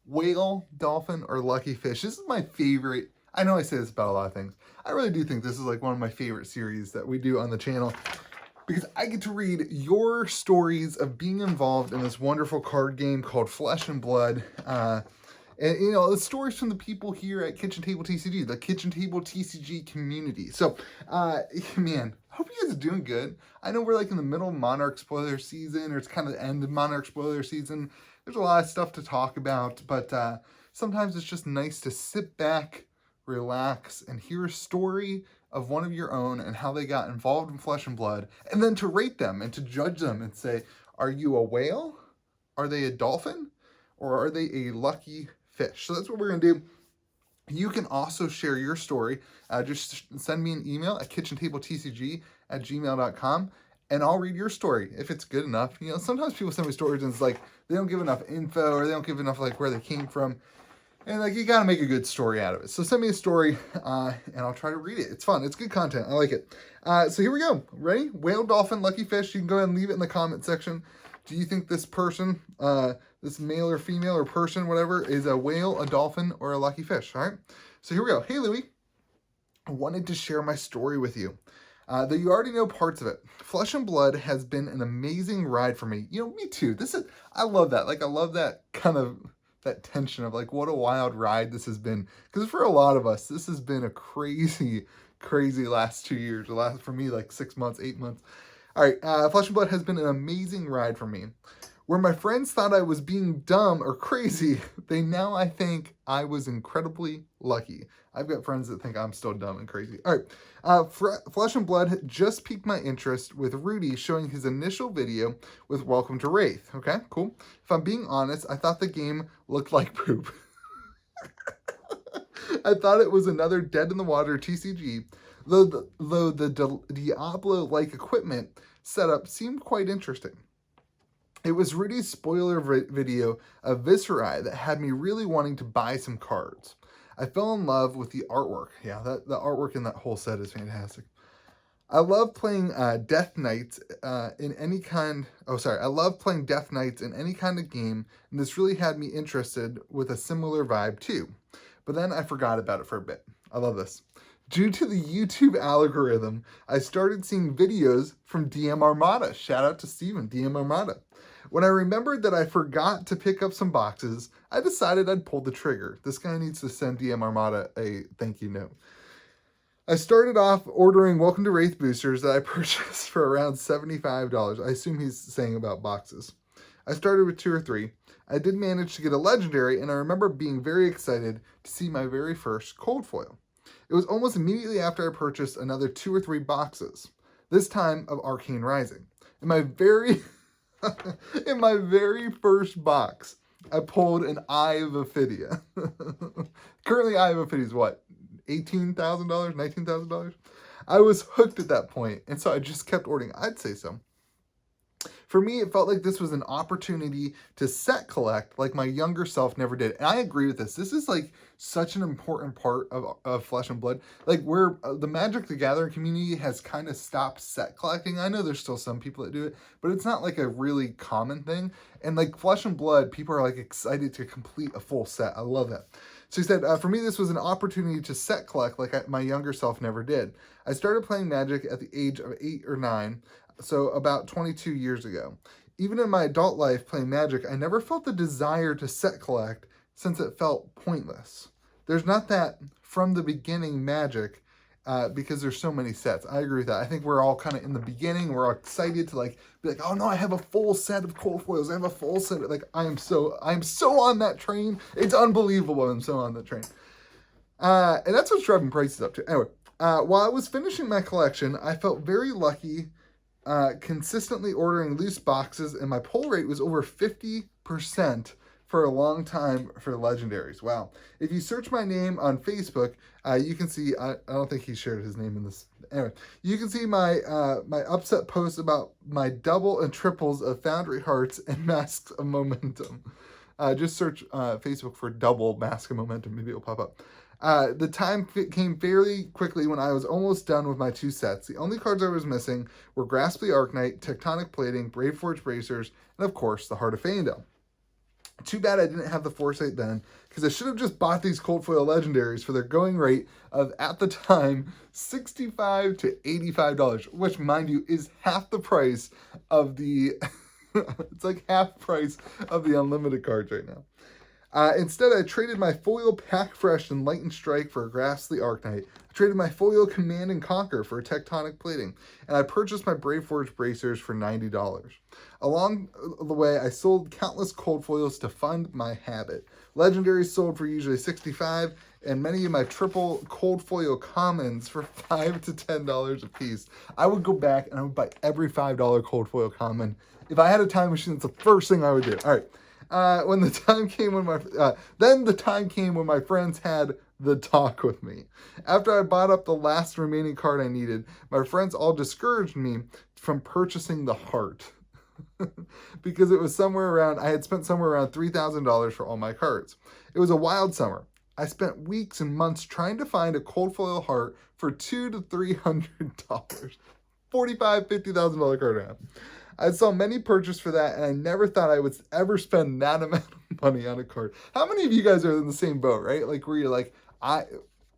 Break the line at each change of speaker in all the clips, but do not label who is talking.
Whale, dolphin, or lucky fish. This is my favorite. I know I say this about a lot of things. I really do think this is like one of my favorite series that we do on the channel because I get to read your stories of being involved in this wonderful card game called Flesh and Blood. And, you know, the stories from the people here at Kitchen Table TCG, the Kitchen Table TCG community. So, man, hope you guys are doing good. I know we're like in the middle of Monarch spoiler season, or it's kind of the end of Monarch spoiler season. There's a lot of stuff to talk about, but sometimes it's just nice to sit back, relax, and hear a story of one of your own and how they got involved in Flesh and Blood, and then to rate them and to judge them and say, are you a whale? Are they a dolphin? Or are they a lucky fish? So that's what we're going to do. You can also share your story. Just send me an email at KitchenTableTCG@gmail.com, and I'll read your story if it's good enough. You know, sometimes people send me stories and it's like they don't give enough info or they don't give enough like where they came from. And like you got to make a good story out of it. So send me a story and I'll try to read it. It's fun. It's good content. I like it. So here we go. Ready? Whale, dolphin, lucky fish. You can go ahead and leave it in the comment section. Do you think this person, this male or female or person, whatever, is a whale, a dolphin, or a lucky fish? All right. So here we go. Hey, Louie. I wanted to share my story with you. Though you already know parts of it. Flesh and Blood has been an amazing ride for me. You know, me too. I love that. Like, I love that kind of, that tension of like, what a wild ride this has been. Because for a lot of us, this has been a crazy, crazy last 2 years. For me, like 6 months, 8 months. All right, Flesh and Blood has been an amazing ride for me. Where my friends thought I was being dumb or crazy, they now I think I was incredibly lucky. I've got friends that think I'm still dumb and crazy. All right, Flesh and Blood just piqued my interest with Rudy showing his initial video with Welcome to Wraith. Okay, cool. If I'm being honest, I thought the game looked like poop. I thought it was another Dead in the Water TCG, though the Diablo-like equipment setup seemed quite interesting. It was Rudy's spoiler video of Visceri that had me really wanting to buy some cards. I fell in love with the artwork. Yeah, the artwork in that whole set is fantastic. I love playing Death Knights in any kind... Oh, sorry. I love playing Death Knights in any kind of game, and this really had me interested with a similar vibe too. But then I forgot about it for a bit. I love this. Due to the YouTube algorithm, I started seeing videos from DM Armada. Shout out to Steven, DM Armada. When I remembered that I forgot to pick up some boxes, I decided I'd pull the trigger. This guy needs to send DM Armada a thank you note. I started off ordering Welcome to Wraith boosters that I purchased for around $75. I assume he's saying about boxes. I started with 2 or 3. I did manage to get a legendary, and I remember being very excited to see my very first cold foil. It was almost immediately after I purchased another 2 or 3 boxes, this time of Arcane Rising. In my very first box, I pulled an Eye of Ophidia. Currently, Eye of Ophidia is what? $18,000? $19,000? I was hooked at that point, and so I just kept ordering. I'd say so. For me, it felt like this was an opportunity to set collect like my younger self never did. And I agree with this. This is like such an important part of Flesh and Blood. Like where the Magic the Gathering community has kind of stopped set collecting. I know there's still some people that do it, but it's not like a really common thing. And like Flesh and Blood, people are like excited to complete a full set. I love that. So he said, for me, this was an opportunity to set collect like my younger self never did. I started playing Magic at the age of 8 or 9. So about 22 years ago. Even in my adult life playing Magic, I never felt the desire to set collect since it felt pointless. There's not that from the beginning Magic because there's so many sets. I agree with that. I think we're all kind of in the beginning. We're all excited to like be like, oh no, I have a full set of cold foils. I have a full set. Like I'm so on that train. It's unbelievable. I'm so on that train. And that's what's driving prices up to. Anyway, while I was finishing my collection, I felt very lucky consistently ordering loose boxes, and my pull rate was over 50% for a long time for legendaries. Wow. If you search my name on Facebook, you can see, I don't think he shared his name in this. Anyway, you can see my my upset post about my double and triples of Foundry Hearts and Masks of Momentum. Just search Facebook for double Mask of Momentum. Maybe it'll pop up. The time came fairly quickly when I was almost done with my 2 sets. The only cards I was missing were Grasply Arknight, Tectonic Plating, Braveforge Bracers, and of course, the Heart of Fandel. Too bad I didn't have the foresight then, because I should have just bought these cold foil legendaries for their going rate of, at the time, $65 to $85, which, mind you, is half the price of the... it's like half price of the unlimited cards right now. Instead, I traded my foil Pack Fresh and Light and Strike for a Grasply Arknight. I traded my foil Command and Conquer for a Tectonic Plating, and I purchased my Braveforge Bracers for $90. Along the way, I sold countless cold foils to fund my habit. Legendaries sold for usually $65, and many of my triple cold foil commons for $5 to $10 a piece. I would go back and I would buy every $5 cold foil common. If I had a time machine, that's the first thing I would do. All right. Then the time came when my friends had the talk with me. After I bought up the last remaining card I needed, my friends all discouraged me from purchasing the Heart because I had spent somewhere around $3,000 for all my cards. It was a wild summer. I spent weeks and months trying to find a cold foil Heart for $200 to $300. $45,000, $50,000 card now. I saw many purchase for that, and I never thought I would ever spend that amount of money on a card. How many of you guys are in the same boat, right? Like, where you're like,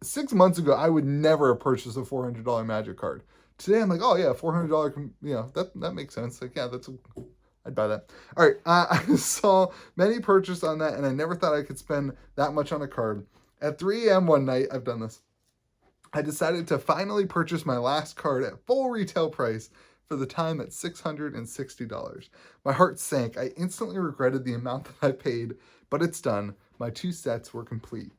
6 months ago, I would never have purchased a $400 Magic card. Today, I'm like, oh yeah, $400, that makes sense. Like, yeah, I'd buy that. All right, I saw many purchase on that, and I never thought I could spend that much on a card. At 3 a.m. one night, I've done this, I decided to finally purchase my last card at full retail price, for the time at $660. My heart sank. I instantly regretted the amount that I paid, but it's done. My 2 sets were complete.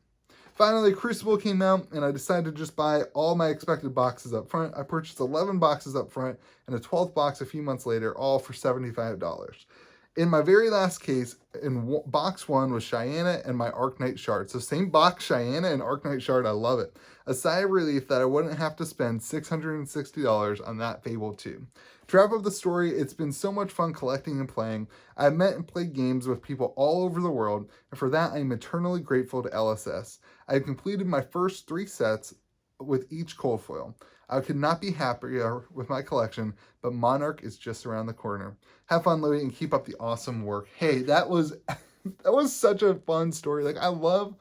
Finally, Crucible came out, and I decided to just buy all my expected boxes up front. I purchased 11 boxes up front and a 12th box a few months later, all for $75. In my very last case, in box 1 was Cheyenne and my Arknight Shard. So same box, Cheyenne and Arknight Shard. I love it. A sigh of relief that I wouldn't have to spend $660 on that Fable 2. To wrap up the story, it's been so much fun collecting and playing. I've met and played games with people all over the world, and for that I am eternally grateful to LSS. I have completed my first 3 sets with each cold foil. I could not be happier with my collection, but Monarch is just around the corner. Have fun, Louie, and keep up the awesome work. Hey, that was such a fun story. Like, I love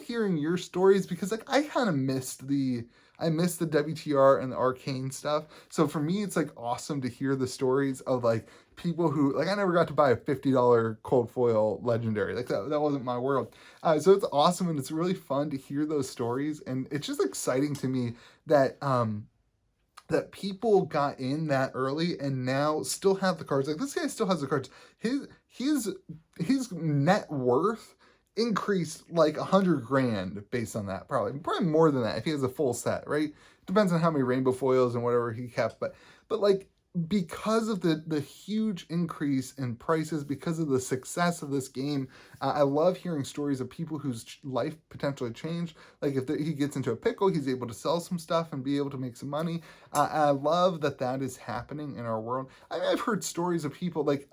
hearing your stories because, like, I kind of missed the WTR and the Arcane stuff. So for me, it's like awesome to hear the stories of like people who, like, I never got to buy a $50 cold foil legendary. Like that wasn't my world. So it's awesome, and it's really fun to hear those stories. And it's just exciting to me that, that people got in that early and now still have the cards. Like, this guy still has the cards. His net worth increased like $100,000 based on that, probably more than that if he has a full set, right? Depends on how many rainbow foils and whatever he kept, but like, because of the huge increase in prices, because of the success of this game, I love hearing stories of people whose life potentially changed. Like, if he gets into a pickle, he's able to sell some stuff and be able to make some money. I love that is happening in our world. I mean, I've heard stories of people like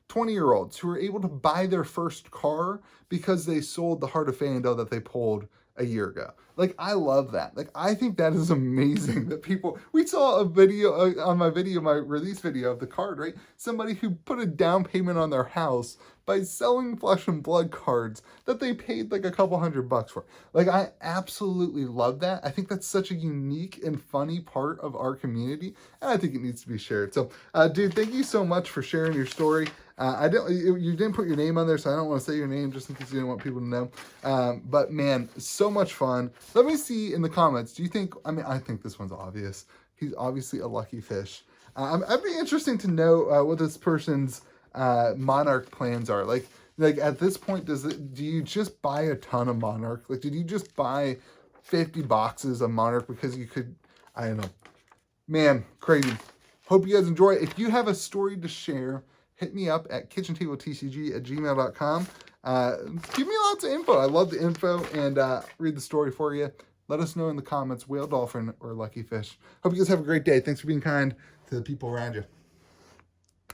20-year-olds who were able to buy their first car because they sold the Heart of Fandel that they pulled a year ago. Like, I love that. Like, I think that is amazing that people, we saw a video on my release video of the card, right? Somebody who put a down payment on their house by selling Flesh and Blood cards that they paid like a couple $100 for. Like, I absolutely love that. I think that's such a unique and funny part of our community, and I think it needs to be shared. So, dude, thank you so much for sharing your story. You didn't put your name on there, so I don't want to say your name just in case you didn't want people to know. But man, so much fun. Let me see in the comments. Do you think, I think this one's obvious. He's obviously a lucky fish. I'd be interesting to know what this person's Monarch plans are. Like at this point, do you just buy a ton of Monarch? Like, did you just buy 50 boxes of Monarch because you could, I don't know. Man, crazy. Hope you guys enjoy it. If you have a story to share, hit me up at KitchenTableTCG@gmail.com. Give me lots of info. I love the info, and read the story for you. Let us know in the comments, whale, dolphin, or lucky fish. Hope you guys have a great day. Thanks for being kind to the people around you.